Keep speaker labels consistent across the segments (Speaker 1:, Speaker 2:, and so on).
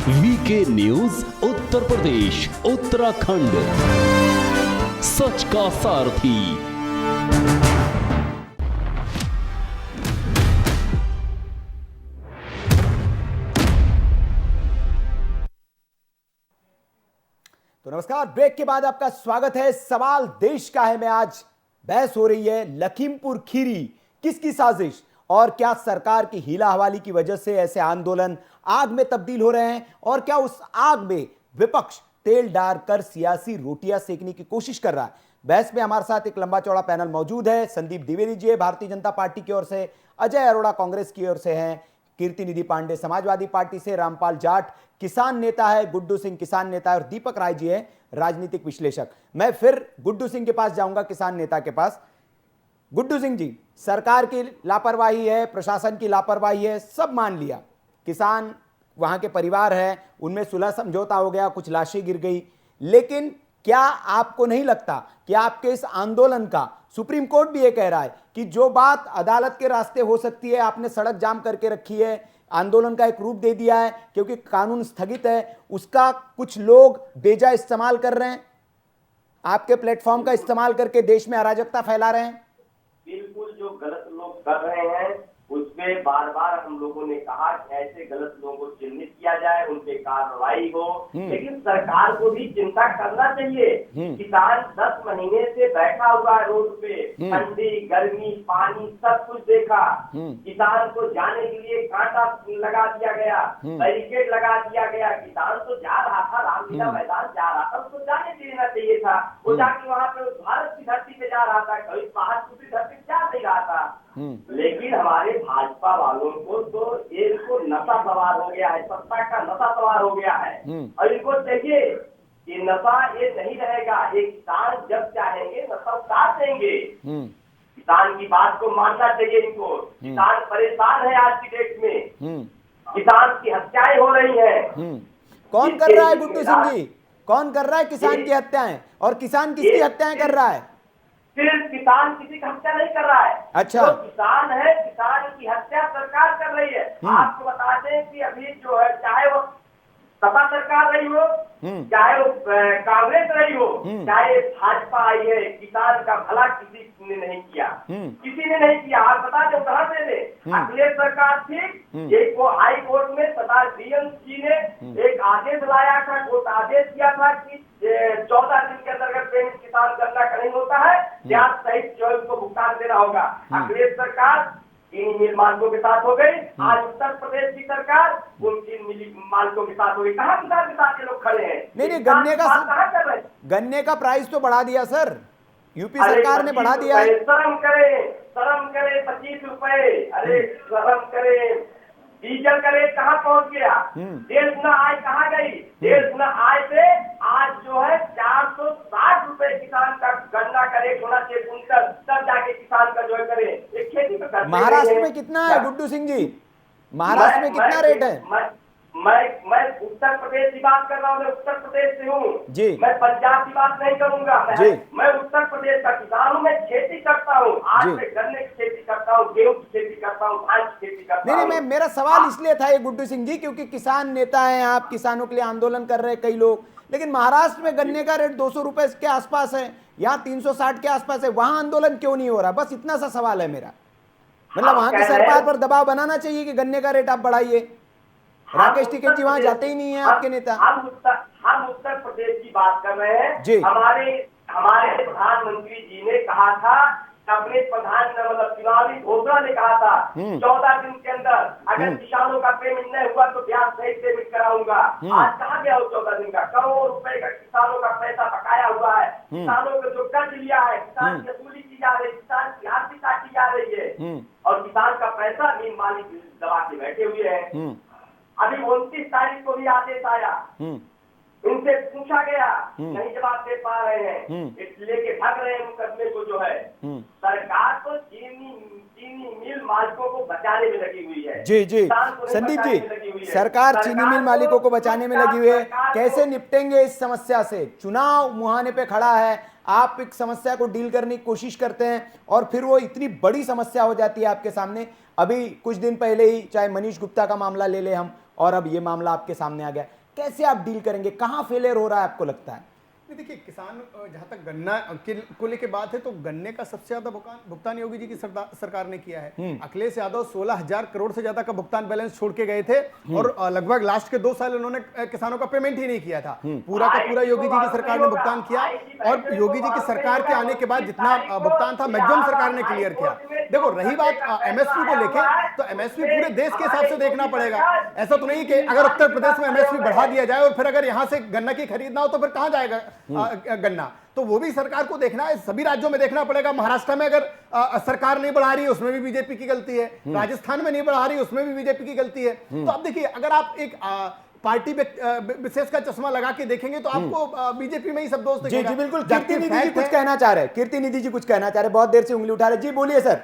Speaker 1: VK news Uttar Pradesh Uttarakhand, सच का सारथी।
Speaker 2: तो नमस्कार, ब्रेक के बाद आपका स्वागत है। सवाल देश का है में आज बहस हो रही है लखीमपुर खीरी किसकी साजिश, और क्या सरकार की हीला हवाली की वजह से ऐसे आंदोलन आग में तब्दील हो रहे हैं, और क्या उस आग में विपक्ष तेल डालकर सियासी रोटियां सेकने की कोशिश कर रहा है। बहस में हमारे साथ एक लंबा चौड़ा पैनल मौजूद है। संदीप द्विवेदी जी भारतीय जनता पार्टी की ओर से, अजय अरोड़ा कांग्रेस की ओर से हैं, कीर्ति निधि पांडे समाजवादी पार्टी से, रामपाल जाट किसान नेता है, गुड्डू सिंह किसान नेता है, और दीपक राय जी है राजनीतिक विश्लेषक। मैं फिर गुड्डू सिंह के पास जाऊंगा, किसान नेता के पास। गुड्डू सिंह जी, सरकार की लापरवाही है, प्रशासन की लापरवाही है, सब मान लिया। किसान वहां के परिवार है, उनमें सुलह समझौता हो गया, कुछ लाशें गिर गई, लेकिन क्या आपको नहीं लगता कि आपके इस आंदोलन का, सुप्रीम कोर्ट भी ये कह रहा है कि जो बात अदालत के रास्ते हो सकती है, आपने सड़क जाम करके रखी है, आंदोलन का एक रूप दे दिया है क्योंकि कानून स्थगित है, उसका कुछ लोग बेजा इस्तेमाल कर रहे हैं, आपके प्लेटफॉर्म का इस्तेमाल करके देश में अराजकता फैला रहे हैं।
Speaker 3: बिल्कुल, जो गलत लोग कर रहे हैं उसमें बार बार हम लोगों ने कहा कि ऐसे गलत लोगों को चिन्हित किया जाए, उन पे कार्रवाई हो, लेकिन सरकार को भी चिंता करना चाहिए। किसान 10 महीने से बैठा हुआ है रोड पे, ठंडी गर्मी पानी सब कुछ देखा। किसान को जाने के लिए कांटा लगा दिया गया, बैरिकेड लगा दिया गया। किसान तो जा रहा था, रामलीला मैदान जा रहा था, उसको जाने देना चाहिए था। वो जाके वहाँ पे भारत की धरती पे जा रहा था, कभी बाहर दूसरी धरती जा नहीं रहा था। लेकिन हमारे भाजपा वालों को तो इनको नशा सवार हो गया है, सत्ता का नशा सवार हो गया है, और इनको चाहिए कि नशा ये नहीं रहेगा। एक किसान जब चाहेंगे नशा उतार देंगे। किसान की बात को मानना चाहिए इनको। किसान परेशान है आज की डेट में, किसान की हत्याएं हो रही है।
Speaker 2: कौन कर रहा है गुड्डू सिंह जी, कौन कर रहा है किसान की हत्याएं, और किसान किसकी हत्याएं कर रहा है?
Speaker 3: सिर्फ किसान किसी की हत्या नहीं कर रहा है।
Speaker 2: अच्छा,
Speaker 3: जो किसान है, किसान की हत्या सरकार कर रही है। आपको बता दें कि अभी जो है, चाहे वो सपा सरकार रही हो, चाहे वो कांग्रेस रही हो, चाहे भाजपा आई है, किसान का भला किसी ने नहीं किया, किसी ने नहीं किया। आप बता दें, उदाहरण दे दें, अखिलेश सरकार थी, एक वो हाई कोर्ट में सदा डीएम जी ने एक आदेश लाया था, कोर्ट आदेश दिया था कि 14 दिन के अंदर अगर पेमेंट किसान गन्ना का नहीं होता है, ब्याज सहित जो उनको भुगतान देना होगा। अखिलेश सरकार चीनी मिल मालिकों के साथ हो गई, आज उत्तर प्रदेश की सरकार उन चीनी मिल मालिकों के साथ हो गई। कहाँ किसान के साथ ये लोग खड़े हैं?
Speaker 2: नहीं, गन्ने का
Speaker 3: कहाँ कर रहे हैं?
Speaker 2: गन्ने का प्राइस तो बढ़ा दिया सर, यूपी सरकार ने बढ़ा दिया है।
Speaker 3: शर्म करे 25 रुपए, अरे शर्म करे। डीजल का रेट कहाँ पहुँच गया? 1.5 गुना आय कहाँ गई? 1.5 गुना आय से आज जो है 460 रुपए किसान का गन्ना का रेट होना चाहिए कुंटल, तब जाके किसान का जो है करे एक खेती में करते।
Speaker 2: महाराष्ट्र में कितना है गुड्डू सिंह जी, महाराष्ट्र में कितना रेट है?
Speaker 3: मैं उत्तर प्रदेश की बात कर रहा हूँ, मैं उत्तर प्रदेश से हूँ
Speaker 2: जी,
Speaker 3: मैं पंजाब की बात नहीं करूंगा। मैं उत्तर प्रदेश का किसान हूँ, मैं खेती करता हूँ, आज मैं गन्ने की खेती करता हूँ, गेहूं की खेती करता हूँ, धान की खेती करता हूँ।
Speaker 2: नहीं, मेरा सवाल इसलिए था ये गुड्डू सिंह जी, क्योंकि किसान नेता हैं आप, किसानों के लिए आंदोलन कर रहे हैं कई लोग, लेकिन महाराष्ट्र में गन्ने का रेट 200 रुपए के आसपास है, यहाँ 360 के आसपास है, वहां आंदोलन क्यों नहीं हो रहा? बस इतना सा सवाल है मेरा। मतलब वहां की सरकार पर दबाव बनाना चाहिए कि गन्ने का रेट आप बढ़ाइए। राकेश टिकैत जी वहां जाते ही नहीं है आपके नेता।
Speaker 3: हम उत्तर प्रदेश की बात कर रहे हैं
Speaker 2: जी।
Speaker 3: हमारे प्रधानमंत्री जी ने कहा था, अपने चुनावी घोषणा ने कहा था 14 दिन के अंदर अगर किसानों का पेमेंट नहीं हुआ तो ब्याज सहित पेमेंट कराऊंगा। आज कहाँ गया वो 14 दिन का? करोड़ रुपए का किसानों का पैसा बकाया हुआ है। किसानों को जो कर्ज लिया है, किसान की वसूली की जा रही है, किसान की आर्थिक काटी जा रही है, और किसान का पैसा मीन मालिक दबा के बैठे हुए हैं। अभी 29 तारीख को भी आदेश आया, उनसे पूछा गया, नहीं जवाब दे पा रहे हैं, इसलिए के भाग रहे हैं मुकदमे को। जो है सरकार तो चीनी मिल मालिकों को बचाने में लगी हुई है।
Speaker 2: जी संदीप जी, सरकार चीनी मिल मालिकों को बचाने में लगी हुई है। कैसे निपटेंगे इस समस्या से? चुनाव मुहाने पे खड़ा है, आप एक समस्या को डील करने की कोशिश करते हैं और फिर वो इतनी बड़ी समस्या हो जाती है आपके सामने। अभी कुछ दिन पहले ही चाहे मनीष गुप्ता का मामला ले ले हम, और अब ये मामला आपके सामने आ गया, कैसे आप डील करेंगे? कहां फेलियर हो रहा है आपको लगता है?
Speaker 4: नहीं, देखिए, किसान जहां तक गन्ना को लेके बात है तो गन्ने का सबसे ज्यादा भुगतान योगी जी की सरकार ने किया है। अखिलेश यादव 16,000 करोड़ से ज्यादा का भुगतान बैलेंस छोड़ के गए थे और लगभग लास्ट के 2 साल उन्होंने किसानों का पेमेंट ही नहीं किया था। पूरा का पूरा योगी जी की सरकार ने भुगतान किया और योगी जी की सरकार के आने के बाद जितना भुगतान था मैक्सिमम सरकार ने क्लियर किया। देखो, रही बात एमएसपी को लेके, तो एमएसपी पूरे देश के हिसाब से देखना पड़ेगा। ऐसा तो नहीं कि अगर उत्तर प्रदेश में एमएसपी बढ़ा दिया जाए और फिर अगर यहां से गन्ना की खरीदना हो तो फिर कहां जाएगा गन्ना? तो वो भी सरकार को देखना है, सभी राज्यों में देखना पड़ेगा। महाराष्ट्र में अगर सरकार नहीं बढ़ा रही है उसमें भी बीजेपी की गलती है, राजस्थान में नहीं बढ़ा रही उसमें भी बीजेपी की गलती है। तो अब देखिए, अगर आप एक पार्टी विशेष का चश्मा लगा के देखेंगे तो आपको बीजेपी में ही सब दोस्त
Speaker 2: जी जी बिल्कुल। कीर्ति निधि जी कुछ कहना चाह रहे हैं, कीर्ति निधि जी कुछ कहना चाह रहे हैं, बहुत देर से उंगली उठा रहे। जी बोलिए सर।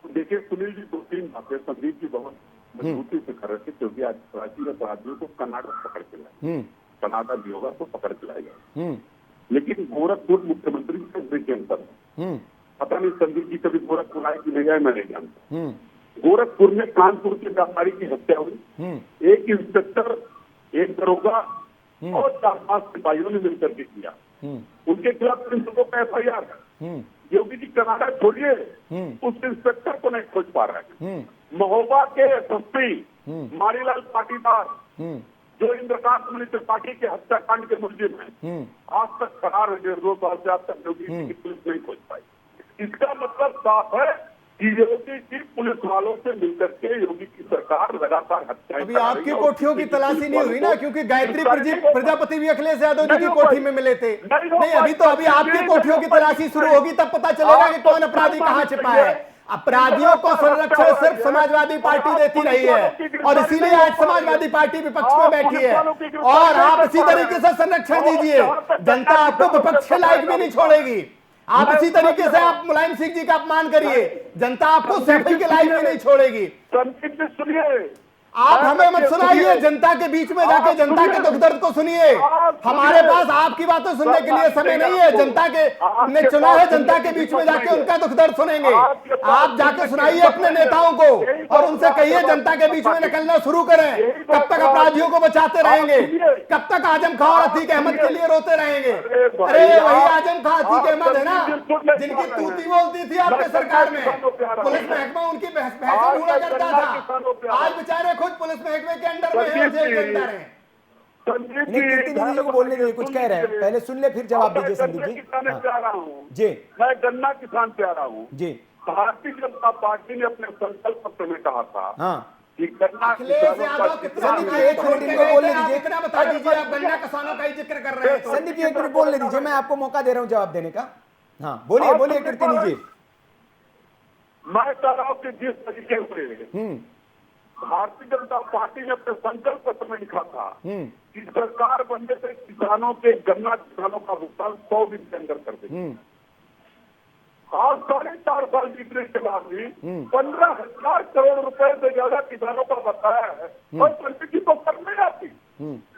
Speaker 5: देखिए सुनील जी, 2-3 बातें संदीप जी बहुत मजबूती से कर रहे थे, क्योंकि आज प्राचीन अपराधियों को कर्नाटक पकड़ के लाए, कर्नाटक भी होगा तो पकड़ के लाएगा। लेकिन गोरखपुर मुख्यमंत्री के अंतर पता नहीं संदीप जी कभी गोरखपुर आए कि नहीं आए, मैं नहीं जानता। गोरखपुर में कानपुर के व्यापारी की हत्या हुई, एक इंस्पेक्टर, एक दरोगा और 4-5 सिपाहियों ने मिलकर के किया। उनके खिलाफ 300 का FIR है। योगी जी कर्नाटक छोड़िए, उस इंस्पेक्टर को नहीं खोज पा रहे। महोबा के एसएसपी मारीलाल पाटीदार, जो इंद्रकांत मणि त्रिपाठी के हत्याकांड के मुलजिम हैं, आज तक फरार है। 1.5-2 साल से आज तक योगी जी की पुलिस नहीं खोज पाई। इसका मतलब साफ है कि योगी जी पुलिस वालों से मिलकर के योगी की सरकार लगातार हत्याएं।
Speaker 4: अभी आपकी कोठियों की तलाशी नहीं हुई ना, क्योंकि गायत्री प्रजापति भी अखिलेश यादव जी की कोठी में मिले थे। नहीं, अभी आपकी कोठियों की तलाशी शुरू होगी, तब पता चलेगा कि कौन अपराधी कहाँ छिपा है। अपराधियों को संरक्षण सिर्फ समाजवादी पार्टी देती रही है और इसीलिए आज समाजवादी पार्टी विपक्ष में बैठी है और आप इसी तरीके से संरक्षण दीजिए। जनता आपको विपक्ष के लायक भी नहीं छोड़ेगी। आप इसी तरीके से आप मुलायम सिंह जी का अपमान करिए, जनता आपको सेल्फी के लायक भी नहीं छोड़ेगी।
Speaker 5: सुनिए,
Speaker 4: आप हमें मत सुनाइए, जनता के बीच में जाके जनता के दुख दर्द को सुनिए। हमारे पास आपकी बातें सुनने के लिए समय नहीं है। जनता के ने चुना है, जनता के बीच में जाके उनका दुख दर्द सुनेंगे। आप जाके सुनाइए अपने नेताओं को और उनसे कहिए जनता के बीच में निकलना शुरू करें। कब तक अपराधियों को बचाते रहेंगे? कब तक आजम खां और अतीक अहमद के लिए रोते रहेंगे? अरे वही आजम खां अतीक अहमद है ना जिनकी तूती बोलती थी आपके सरकार में, पुलिस महकमा उनकी भैंसें ढूंढा करता था। आज बेचारे खुद पुलिस महकमे के अंदर में है, जेल के अंदर है।
Speaker 2: कीर्ति निधि जी को बोलने दीजिए, कुछ कह रहे हैं, पहले सुन ले फिर जवाब दीजिए संदीप जी। जी,
Speaker 5: मैं गन्ना किसान से आ रहा हूँ
Speaker 2: जी।
Speaker 5: भारतीय जनता पार्टी ने अपने संकल्प पत्र में कहा था कि गन्ना
Speaker 4: अखिलेश यादव कितना
Speaker 2: एक मिनट इनको बोलने दीजिए,
Speaker 4: इतना बता दीजिए। आप गन्ना किसानों का ही जिक्र कर रहे हैं तो
Speaker 2: संदीप जी एक मिनट बोलने दीजिए, मैं आपको मौका दे रहा हूँ जवाब देने का। हाँ बोलिए बोलिए कीर्ति निधि जी।
Speaker 5: मैं कह रहा हूँ कि जिस तरीके से भारतीय जनता पार्टी ने अपने संकल्प पत्र में लिखा था कि सरकार बनने से किसानों के गन्ना किसानों का भुगतान 100 दिन के अंदर कर देगी। आज 4.5 साल बीतने के बाद भी 15,000 करोड़ रुपए से ज्यादा किसानों का बकाया है और संदीप जी को कर नहीं आती।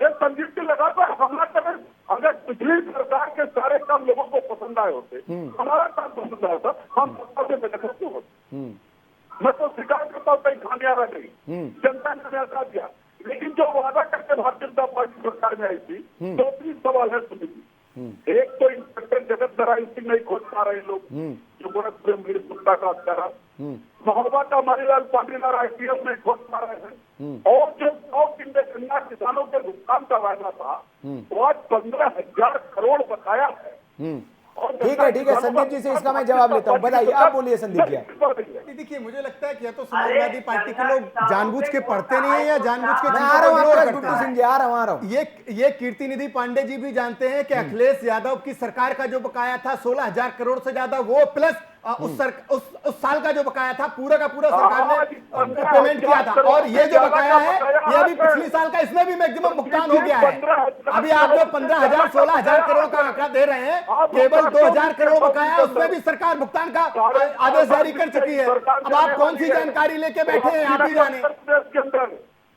Speaker 5: ये संदीप जी लगातार हमला करें। अगर पिछली सरकार के सारे काम लोगों को पसंद आए होते, हमारा काम पसंद आया था, हम सत्ता से बेदखल क्यों होते? मैं तो स्वीकार करता हूँ कहीं खामियां रह गई, जनता ने मेरा साथ दिया। लेकिन जो वादा करके भारतीय जनता पार्टी सरकार में आई थी, 2-3 सवाल है सुनील जी। एक तो इंस्पेक्टर जगत नारायण सिंह नहीं खोज पा रहे लोग, जो गोरखपुर में मीर कुत्ता का हत्यारा, महोबा का मारीलाल पाटीदार IPS नहीं खोज पा रहे हैं। और जो 100 दिन में गन्ना किसानों के भुगतान का वायदा था वो आज 15,000 करोड़ बकाया है।
Speaker 2: ठीक है संदीप जी से इसका मैं जवाब लेता हूँ, बताइए आप बोलिए संदीप जी।
Speaker 4: देखिए, मुझे लगता है कि या तो समाजवादी पार्टी के लोग जानबूझ के पढ़ते नहीं है या जानबूझ के
Speaker 2: मैं आ रहा हूँ।
Speaker 4: ये कीर्ति निधि पांडे जी भी जानते हैं कि अखिलेश यादव की सरकार का जो बकाया था 16,000 करोड़ से ज्यादा, वो प्लस उस साल का जो बकाया था पूरा का पूरा सरकार ने पेमेंट किया था। और ये जो बकाया है ये अभी पिछले साल का, इसमें भी मैक्सिमम भुगतान हो गया है। अभी आप जो 15,000 16,000 करोड़ का आंकड़ा दे रहे हैं, केवल 2,000 करोड़ बकाया है, उसमें भी सरकार भुगतान का आदेश जारी कर चुकी है। अब आप कौन सी जानकारी लेके बैठे हैं, आप ही जाने।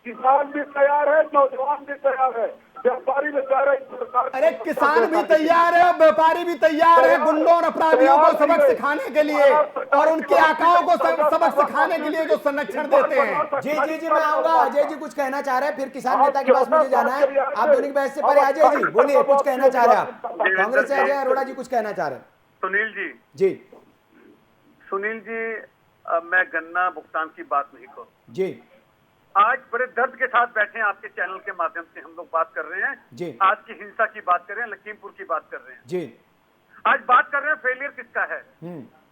Speaker 5: किसान भी तैयार है, नौजवान भी तैयार है, व्यापारी भी तैयार है। सरकार
Speaker 4: अरे किसान भी तैयार है, व्यापारी भी तैयार है गुंडों और अपराधियों को सबक सिखाने के लिए और उनके आकाओं को सबक सिखाने के लिए जो संरक्षण देते हैं।
Speaker 2: जी जी जी, मैं आऊंगा। अजय जी कुछ कहना चाह रहे हैं, फिर किसान नेता के पास मुझे जाना है। आप दोनों की बहस से परे अजय जी बोलिए, कुछ कहना चाह रहे हैं आप? कांग्रेस से अजय अरोड़ा जी कुछ कहना चाह रहे हैं।
Speaker 6: सुनील जी, मैं गन्ना भुगतान की बात नहीं करूं
Speaker 2: जी।
Speaker 6: आज बड़े दर्द के साथ बैठे हैं, आपके चैनल के माध्यम से हम लोग बात कर रहे हैं
Speaker 2: जी।
Speaker 6: आज की हिंसा की बात कर रहे हैं, लखीमपुर की बात कर रहे हैं
Speaker 2: जी।
Speaker 6: आज बात कर रहे हैं फेलियर किसका है।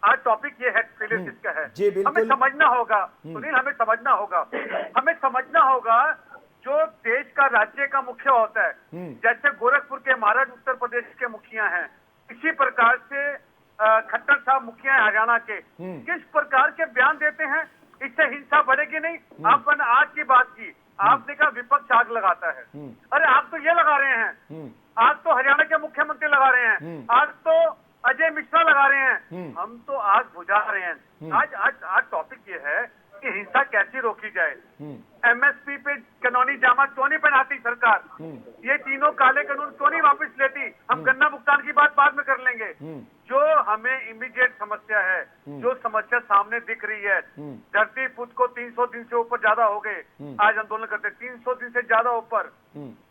Speaker 6: आज टॉपिक ये है फेलियर किसका है।
Speaker 2: जी, बिल्कुल।
Speaker 6: हमें समझना होगा सुनील, हमें समझना होगा जो देश का राज्य का मुखिया होता है, जैसे गोरखपुर के महाराज उत्तर प्रदेश के मुखिया हैं, इसी प्रकार से खट्टर साहब मुखिया है हरियाणा के, किस प्रकार के बयान देते हैं, इससे हिंसा बढ़ेगी नहीं। आपने आज की बात की, आपने कहा विपक्ष आग लगाता है, अरे आप तो ये लगा रहे हैं, आज तो हरियाणा के मुख्यमंत्री लगा रहे हैं, आज तो अजय मिश्रा लगा रहे हैं, हम तो आग बुझा रहे हैं। आज टॉपिक ये है कि हिंसा कैसे रोकी जाए। एमएसपी पे कानूनी जामा क्यों नहीं पहनाती सरकार, ये तीनों काले कानून क्यों नहीं वापस लेती। हम गन्ना भुगतान की बात बाद में कर लेंगे। जो हमें इमीडिएट समस्या है, जो समस्या सामने दिख रही है, धरती पुत्र को 300 दिन से ऊपर ज्यादा हो गए, आज आंदोलन करते 300 दिन से ज्यादा ऊपर,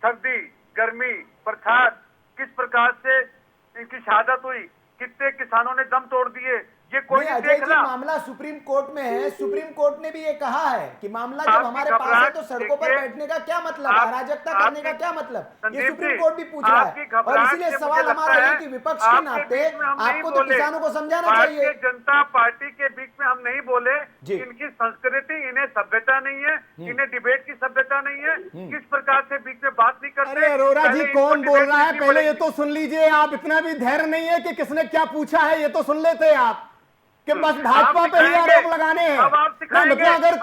Speaker 6: सर्दी गर्मी बरसात, किस प्रकार से इनकी शहादत हुई, कितने किसानों ने दम तोड़ दिए, ये कोई नहीं
Speaker 2: अजय
Speaker 6: देख
Speaker 2: जी
Speaker 6: रहा।
Speaker 2: मामला सुप्रीम कोर्ट में है। सुप्रीम कोर्ट ने भी ये कहा है कि मामला जब हमारे पास है तो सड़कों पर बैठने का क्या मतलब, अराजकता करने का क्या मतलब, ये सुप्रीम कोर्ट भी पूछ रहा है। और इसीलिए सवाल हमारा है कि विपक्ष के नाते आपको तो किसानों को समझाना चाहिए।
Speaker 6: भारतीय जनता पार्टी के बीच में हम नहीं बोले, इनकी संस्कृति, इन्हें सभ्यता नहीं है, इन्हें डिबेट की सभ्यता नहीं है, किस प्रकार से बीच में बात नहीं करते।
Speaker 4: अरे अरोड़ा जी कौन बोल रहा है, पहले ये तो सुन लीजिए। आप इतना भी धैर्य नहीं है कि किसने क्या पूछा है, ये तो सुन लेते आप कि बस भाजपा पे ही आरोप लगाने हैं। मतलब अगर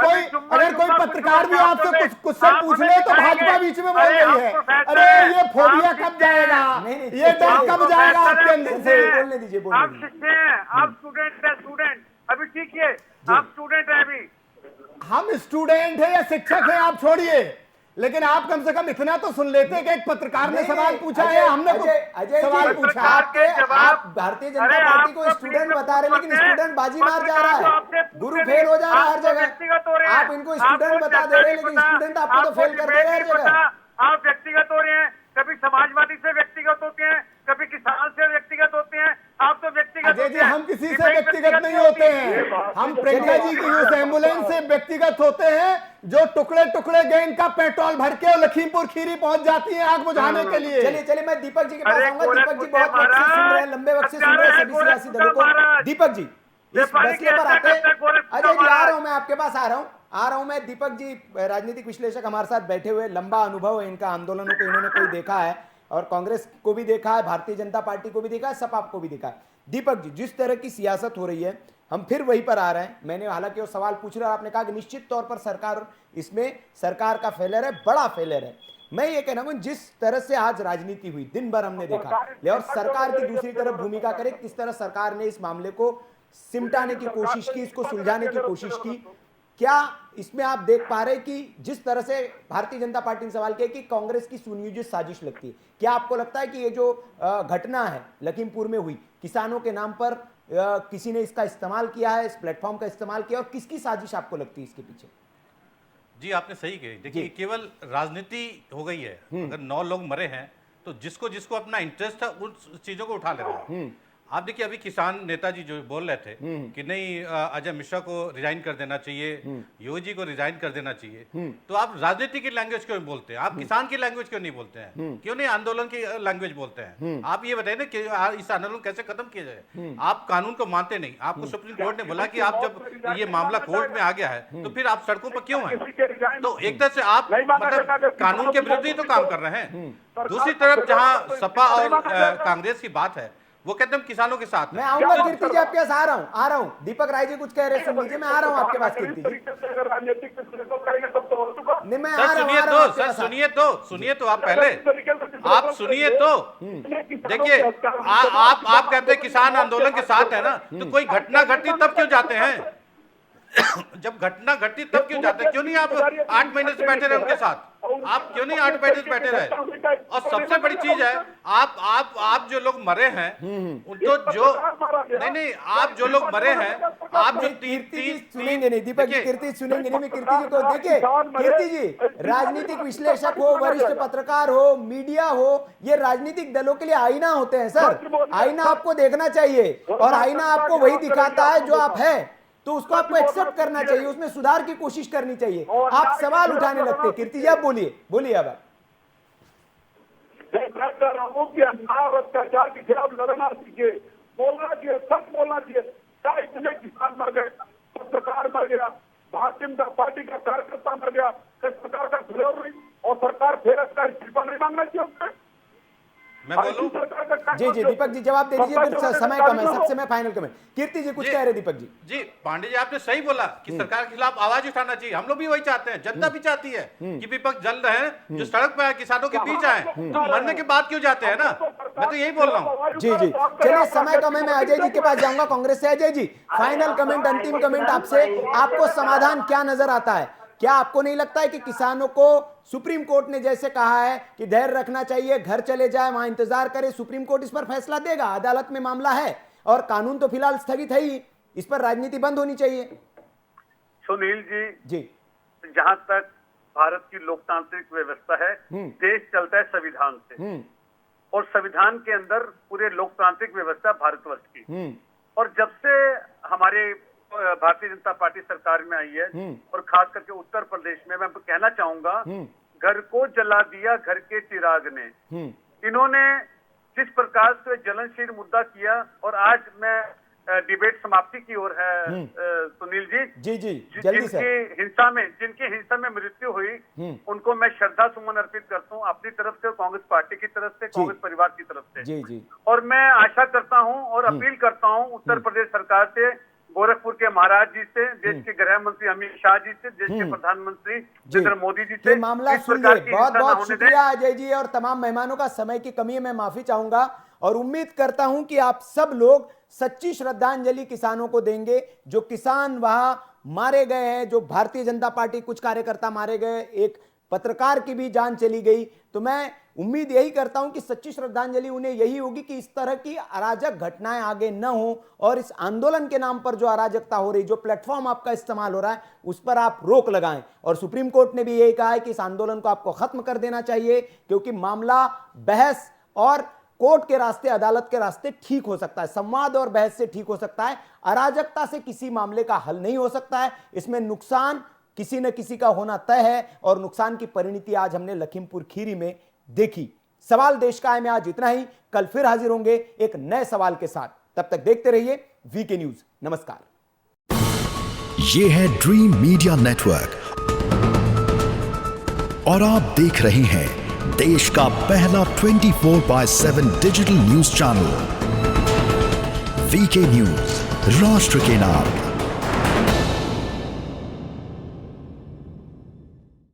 Speaker 4: कोई पत्रकार भी आपसे कुछ से पूछ ले तो भाजपा बीच में बोल रही है। अरे ये फोबिया कब जाएगा, ये डर कब जाएगा आपके अंदर से?
Speaker 2: बोलने दीजिए,
Speaker 6: आप शिष्य हैं, आप स्टूडेंट है, स्टूडेंट अभी ठीक है, आप स्टूडेंट है अभी।
Speaker 4: हम स्टूडेंट है या शिक्षक है आप छोड़िए, लेकिन आप कम से कम इतना तो सुन लेते कि एक पत्रकार ने सवाल पूछा है, हमने सवाल पूछा।
Speaker 2: आप भारतीय जनता पार्टी को स्टूडेंट बता रहे, लेकिन स्टूडेंट बाजी मार जा रहा है, गुरु फेल हो जा रहा है हर जगह। आप इनको स्टूडेंट बता दे रहे हैं, लेकिन स्टूडेंट आपको तो फेल कर देगा हर जगह।
Speaker 6: आप व्यक्तिगत हो रहे हैं, कभी समाजवादी से व्यक्तिगत होते हैं, कभी किसान से व्यक्तिगत होते हैं, आप तो व्यक्तिगत
Speaker 4: अजय जी हम किसी से व्यक्तिगत नहीं होते हैं। हम प्रियंका जी की उस एम्बुलेंस से व्यक्तिगत होते हैं जो टुकड़े टुकड़े गैंग का पेट्रोल भर के लखीमपुर खीरी पहुंच जाती है आग बुझाने के लिए।
Speaker 2: चलिए मैं दीपक जी के पास आऊंगा। दीपक जी बहुत वक्त से सुन रहे हैं, लंबे वक्त से सुन रहे हैं सभी सियासी दलों को। दीपक जी इस फैसले पर आते हैं। अजय जी आ रहा हूं, मैं आपके पास आ रहा हूं मैं। दीपक जी राजनीतिक विश्लेषक हमारे साथ बैठे हुए, लंबा अनुभव है इनका, आंदोलनों को इन्होंने कोई देखा है और कांग्रेस को भी देखा है, भारतीय जनता पार्टी को भी देखा है, सपा को भी देखा है। दीपक जी जिस तरह की सियासत हो रही है, हम फिर वहीं पर आ रहे हैं। मैंने हालांकि वो सवाल पूछ रहा, आपने कहा कि निश्चित तौर पर सरकार, इसमें सरकार का फेलियर है, बड़ा फेलियर है। मैं ये कहना हूं जिस तरह से आज राजनीति हुई, दिन भर हमने देखा, और सरकार की दूसरी तरफ भूमिका करे, किस तरह सरकार ने इस मामले को सिमटाने की कोशिश की, इसको सुलझाने की कोशिश की, क्या इसमें आप देख पा रहे कि जिस तरह से भारतीय जनता पार्टी ने सवाल किया कि कांग्रेस की सुनियोजित साजिश लगती है, क्या आपको लगता है कि ये जो घटना है लखीमपुर में हुई, किसानों के नाम पर किसी ने इसका इस्तेमाल किया है, इस प्लेटफॉर्म का इस्तेमाल किया, और किसकी साजिश आपको लगती है इसके पीछे?
Speaker 7: जी आपने सही कही। देखिए केवल राजनीति हो गई है, अगर 9 लोग मरे हैं तो जिसको जिसको अपना इंटरेस्ट है उन चीजों को उठा ले रहा है। आप देखिए अभी किसान नेताजी जो बोल रहे थे कि नहीं अजय मिश्रा को रिजाइन कर देना चाहिए, योगी को रिजाइन कर देना चाहिए, तो आप राजनीति की लैंग्वेज क्यों बोलते हैं? आप किसान की लैंग्वेज क्यों नहीं बोलते हैं? क्यों नहीं आंदोलन की लैंग्वेज बोलते हैं? आप ये बताइए ना कि इस आंदोलन कैसे खत्म किया जाए? आप कानून को मानते नहीं। आपको सुप्रीम कोर्ट ने बोला कि आप जब ये मामला कोर्ट में आ गया है तो फिर आप सड़कों पर क्यों हैं? तो एक तरह से आप मतलब कानून के विरुद्ध ही तो काम कर रहे हैं। दूसरी तरफ जहां सपा और कांग्रेस की बात है, वो कहते हैं किसानों के साथ।
Speaker 2: मैं आऊंगा कीर्ति जी आपके पास, आ रहा हूं। दीपक राय जी कुछ कह रहे हैं, सुन लीजिए, मैं आ रहा हूं आपके पास कीर्ति जी। नहीं मैं आ रहा हूं।
Speaker 7: सर सुनिए तो आप पहले आप सुनिए तो। देखिए आप कहते हैं किसान आंदोलन के साथ है ना, तो कोई घटना घटती तब क्यों जाते हैं? जब घटना घटती तब क्यों जाते हैं? क्यों नहीं आप 8 महीने से बैठे रहे उनके साथ? आप क्यों नहीं 8 महीने से बैठे रहे? और सबसे बड़ी चीज है, आप जो लोग मरे हैं, तो जो नहीं आप जो लोग मरे हैं, आप जो
Speaker 2: सुनेंगे नहीं दीपक जी, कीर्ति सुनेंगे नहीं। मैं कीर्ति जी को देखिए, कीर्ति जी राजनीतिक विश्लेषक हो, वरिष्ठ पत्रकार हो, मीडिया हो, ये राजनीतिक दलों के लिए आईना होते हैं सर। आईना आपको देखना चाहिए और आईना आपको वही दिखाता है जो आप हैं, तो उसको आपको एक्सेप्ट करना चाहिए, उसमें सुधार की कोशिश करनी चाहिए। आप सवाल उठाने लगते। कीर्ति जी आप बोलिए अब।
Speaker 5: मैं कह रहा हूँ कि अन्याय और अत्याचार के खिलाफ लड़ना सीखे, बोलना चाहिए, सच बोलना चाहिए। क्या इतने किसान मर गए, पत्रकार मर गया, भारतीय जनता पार्टी का कार्यकर्ता मर गया, सरकार का फेलियर हुई और सरकार फिर इसका इस्तीफा नहीं मांगना चाहिए उससे?
Speaker 7: मैं बोलूं?
Speaker 2: जी दीपक जी जवाब दे दीजिए, फिर समय कम है। सबसे मैं फाइनल कमेंट। कीर्ति जी कुछ कह रहे दीपक जी।
Speaker 7: जी पांडे जी आपने सही बोला कि सरकार के खिलाफ आवाज उठाना चाहिए। हम लोग भी वही चाहते हैं, जनता भी चाहती है कि विपक्ष जल रहे हैं, जो सड़क पे किसानों के बीच आए, तो मरने के बाद क्यों जाते हैं ना? मैं तो यही बोल रहा हूँ।
Speaker 2: जी चलिए समय कम है, मैं अजय जी के पास जाऊंगा कांग्रेस से। अजय जी फाइनल कमेंट, अंतिम कमेंट आपसे। आपको समाधान क्या नजर आता है? क्या आपको नहीं लगता है कि किसानों को सुप्रीम कोर्ट ने जैसे कहा है कि धैर्य रखना चाहिए, घर चले जाए, वहां इंतजार करें, सुप्रीम कोर्ट इस पर फैसला देगा, अदालत में मामला है और कानून तो फिलहाल स्थगित है ही, इस पर राजनीति बंद होनी चाहिए?
Speaker 6: सुनील
Speaker 2: जी
Speaker 6: जहां तक भारत की लोकतांत्रिक व्यवस्था है, देश चलता है संविधान से और संविधान के अंदर पूरे लोकतांत्रिक व्यवस्था भारतवर्ष की। और जब से हमारे भारतीय जनता पार्टी सरकार में आई है और खास करके उत्तर प्रदेश में, मैं कहना चाहूंगा, घर को जला दिया घर के चिराग ने। इन्होंने जिस प्रकार से ज्वलनशील मुद्दा किया और आज मैं डिबेट समाप्ति की ओर है सुनील जी, जिनकी हिंसा में मृत्यु हुई, उनको मैं श्रद्धा सुमन अर्पित करता हूँ अपनी तरफ से, कांग्रेस पार्टी की तरफ से, कांग्रेस परिवार की तरफ से। और मैं आशा करता हूँ और अपील करता हूँ उत्तर प्रदेश सरकार से, गोरखपुर के महाराज जी से, देश के गृह मंत्री अमित शाह जी से, देश के प्रधानमंत्री नरेंद्र मोदी जी से
Speaker 2: मामला सुन लिए। बहुत बहुत शुक्रिया अजय जी और तमाम मेहमानों का। समय की कमी है, मैं माफी चाहूंगा और उम्मीद करता हूं कि आप सब लोग सच्ची श्रद्धांजलि किसानों को देंगे। जो किसान वहां मारे गए हैं, जो भारतीय जनता पार्टी कुछ कार्यकर्ता मारे गए, एक पत्रकार की भी जान चली गई, तो मैं उम्मीद यही करता हूं कि सच्ची श्रद्धांजलि उन्हें यही होगी कि इस तरह की अराजक घटनाएं आगे न हो और इस आंदोलन के नाम पर जो अराजकता हो रही, जो प्लेटफॉर्म आपका इस्तेमाल हो रहा है, उस पर आप रोक लगाएं। और सुप्रीम कोर्ट ने भी यही कहा है कि इस आंदोलन को आपको खत्म कर देना चाहिए, क्योंकि मामला बहस और कोर्ट के रास्ते, अदालत के रास्ते ठीक हो सकता है, संवाद और बहस से ठीक हो सकता है। अराजकता से किसी मामले का हल नहीं हो सकता है। इसमें नुकसान किसी न किसी का होना तय है और नुकसान की परिणति आज हमने लखीमपुर खीरी में देखी। सवाल देश का है में आज इतना ही। कल फिर हाजिर होंगे एक नए सवाल के साथ। तब तक देखते रहिए वीके न्यूज। नमस्कार।
Speaker 8: ये है ड्रीम मीडिया नेटवर्क और आप देख रहे हैं देश का पहला 24/7 digital news channel VK news, राष्ट्र के नाम।